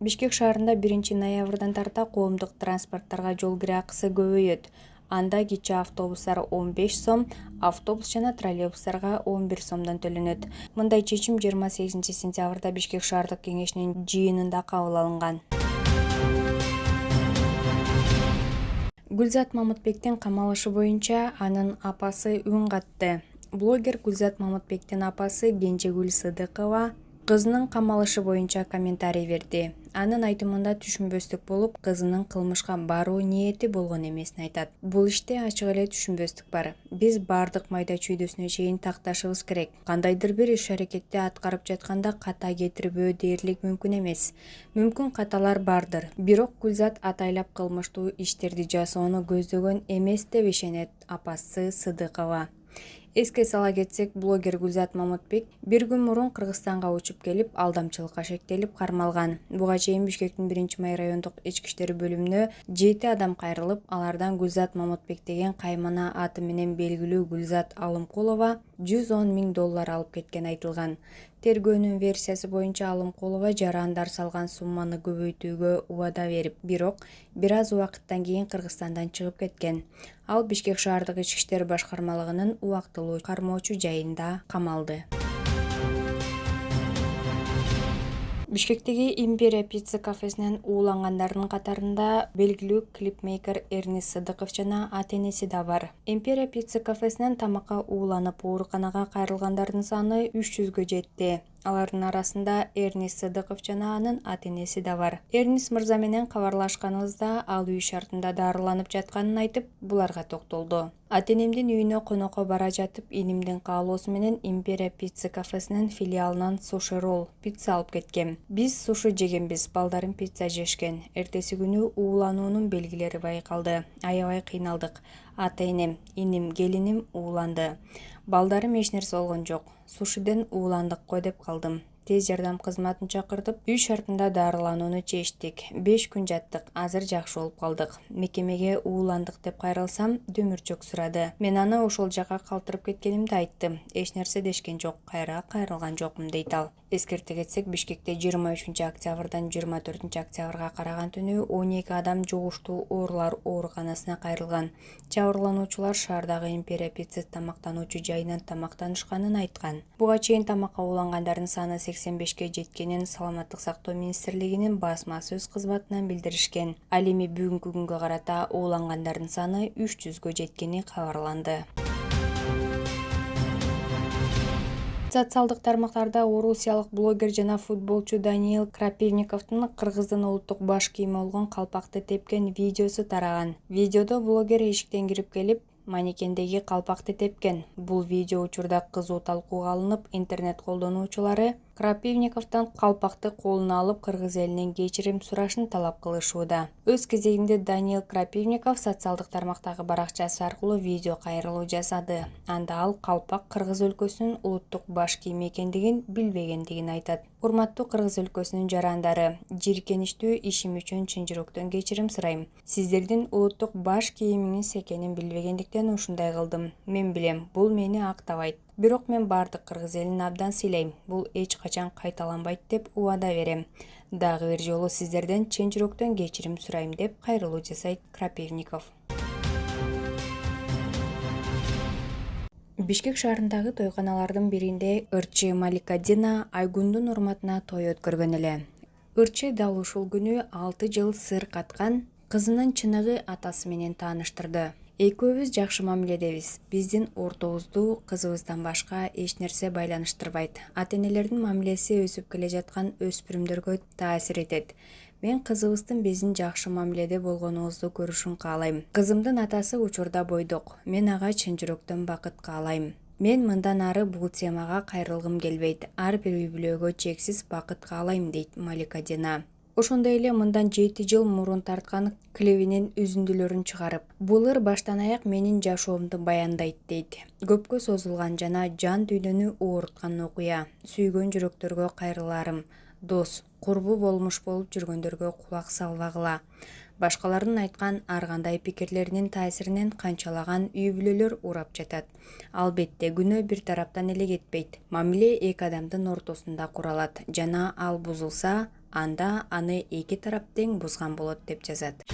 Бишкек шаарында 1-ноябрдан тарта коомдук транспорттарга жол кире акысы көбөйөт. Анда кичи автобустар 15 сом, автобус жана троллейбустарга 11 сомдон төлөнөт. Мындай чечим 28 сентябрда Бишкек шаардык кеңешинин жыйынында кабыл алынган. Гүлзат Мамытбектин камалышы боюнча анын апасы үн катты. Блогер Гүлзат Мамытбектин апасы Кенжегүл Сыдыкова кызынын камалышы боюнча комментарий берди. Анын айтымында түшүнбөстүк болуп, кызынын кылмышка баруу ниети болгон эмесин айтат. Бул иште ачык эле түшүнбөстүк бар. Биз бардык майда чүйдөсүнө чейин такташыбыз керек. Кандайдыр бир иш-аракетти аткарып жатканда ката кетирбөө дээрлик мүмкүн эмес. Мүмкүн каталар бардыр. Бирок Гүлзат атайлап кылмыштуу иштерди жасоону көздөгөн эмес деп ишенет апасы Сыдыкова. Эске сала кетсек, блогер Гүлзат Мамытбек бир күн мурун Кыргызстанга учуп келип, алдамчылыкка шектелип кармалган. Буга чейин Бишкектин 1-май райондук ички иштер бөлүмүнө 7 адам кайрылып, алардан Гүлзат Мамытбек деген каймана аты менен белгилүү Гүлзат Алымкулова $110,000 алып кеткен айтылган. Тергөөнүн версиясы боюнча Алымкулова жарандар салган сумманы көбөйтүүгө убада берип, бирок бир аз убакыттан кийин Кыргызстандан чыгып кеткен. Ал Бишкек шаардык ички иштер башкармалыгынын убактылуу кармоочу жайында камалды. Бишкектеги Империя пицца кафесинен уулангандардын катарында белгилүү клипмейкер Эрнис Сыдыков жана ата-энеси да бар. Империя пицца кафесинен тамакка ууланып ооруканага кайрылгандардын саны 300гө жетти. Алардын арасында Эрнис Сыдыков жана анын ата-энеси да бар. Эрнис мырза менен кабарлашканыбызда ал үй шартында дарыланып жатканын айтып, буларга токтолду. Ата-энемдин үйүнө конокко бара жатып, инимдин каалоосу менен Империя пицца кафесинен филиалынан суши ролл, пицца алып кеткем. Биз суши жегенбиз, балдарым пицца жешкен. Эртеси күнү уулануунун белгилери байкалды. Аябай кыйналдык. Ата-энем, иним, келиним ууланды. Балдарым эч нерсе болгон жок. Сушиден ууландык го деп калдым. Тез жардам кызматын чакыртып, үй шартында дарыланууну чечтик. 5 күн жаттык, азыр жакшы болуп калдык. Мекемеге ууландык деп кайрылсам, дөмүрчөк сурады. Мен аны ошол жака калтырып кеткенимди айттым. Эч нерсе дешкен жок, кайра кайрылган жокмун дейт ал. Эскерте кетсек, Бишкекте 23-октябрдан 24-октябрга караган түнү 12 адам жугуштуу оорулар ооруканасына кайрылган. Жабырлануучулар шаардагы Империя пицца тамактануучу жайынан тамактанышканын айткан. Буга чейин тамакка уулангандардын саны 85ке жеткенин Саламаттык сактоо министрлигинин басма сөз кызматынан билдиришкен. Ал эми бүгүнкү күнгө карата уулангандардын саны 300гө жеткени кабарланды. Социалдык тармактарда орусиялык блогер жана футболчу Даниил Крапивниковдун кыргыздын улуттук баш кийими болгон калпакты тепкен видеосу тараган. Видеодо блогер эшиктен кирип келип, манекендеги калпакты тепкен. Бул видео учурда кызуу талкууга алынып, интернет колдонуучулары Крапивниковдон калпакты колуна алып, кыргыз элинен кечирим сурашын талап кылышууда. Өз кезегинде Даниил Крапивников социалдык тармактагы баракчасы аркылуу видео кайрылуу жасады. Анда ал калпак Кыргыз өлкөсүнүн улуттук баш кийими экендигин билбегендигин айтат. Урматтуу Кыргыз өлкөсүнүн жарандары, жийиркеничтүү ишим үчүн чын жүрөктөн кечирим сурайм. Сиздердин улуттук баш кийимиңиз экенин билбегендиктен ушундай кылдым. Мен билем, бул мени актабайт. Бирок мен бардык кыргыз элин абдан сыйлайм. Бул эч качан кайталанбайт деп убада берем. Дагы бир жолу сиздерден чын жүрөктөн кечирим сурайм деп кайрылуу жасайт Крапивников. Бишкек шаарындагы тойканалардын биринде ырчы Малика Дина Айгундун урматына той өткөргөн эле. Ырчы дал ушул күнү 6 жыл сыр каткан кызынын чыныгы атасы менен тааныштырды. Экөөбүз жакшы мамиледебиз. Биздин ортобузду кызыбыздан башка эч нерсе байланыштырбайт. Ата-энелердин мамилеси өсүп келе жаткан өспүрүмдөргө таасир этет. Мен кызыбыздын биздин жакшы мамиледе болгонубузду көрүшүн каалайм. Кызымдын атасы учурда бойдок. Мен ага чын жүрөктөн бакыт каалайм. Мен мындан ары бул темага кайрылгым келбейт. Ар бир үй бүлөгө чексиз бакыт каалайм, дейт Малика Дина. Ошондой эле мындан 7 жыл мурун тарткан клибинин үзүндүлөрүн чыгарып, бул ыр баштан аяк менин жашоомду баяндайт, дейт. Көпкө созулган жана жан дүйнөнү ооруткан окуя. Сүйгөн жүрөктөргө кайрыларым. дос, курбу болмуш болуп жүргөндөргө кулак салбагыла. Башкалардын айткан ар кандай пикирлеринин таасиринен канчалаган үй-бүлөлөр урап жатат. Албетте күнөө бир тараптан эле кетпейт. Мамиле эки адамдын ортосунда куралат жана ал бузулса, анда аны эки тарап тең бузган болот деп жазат.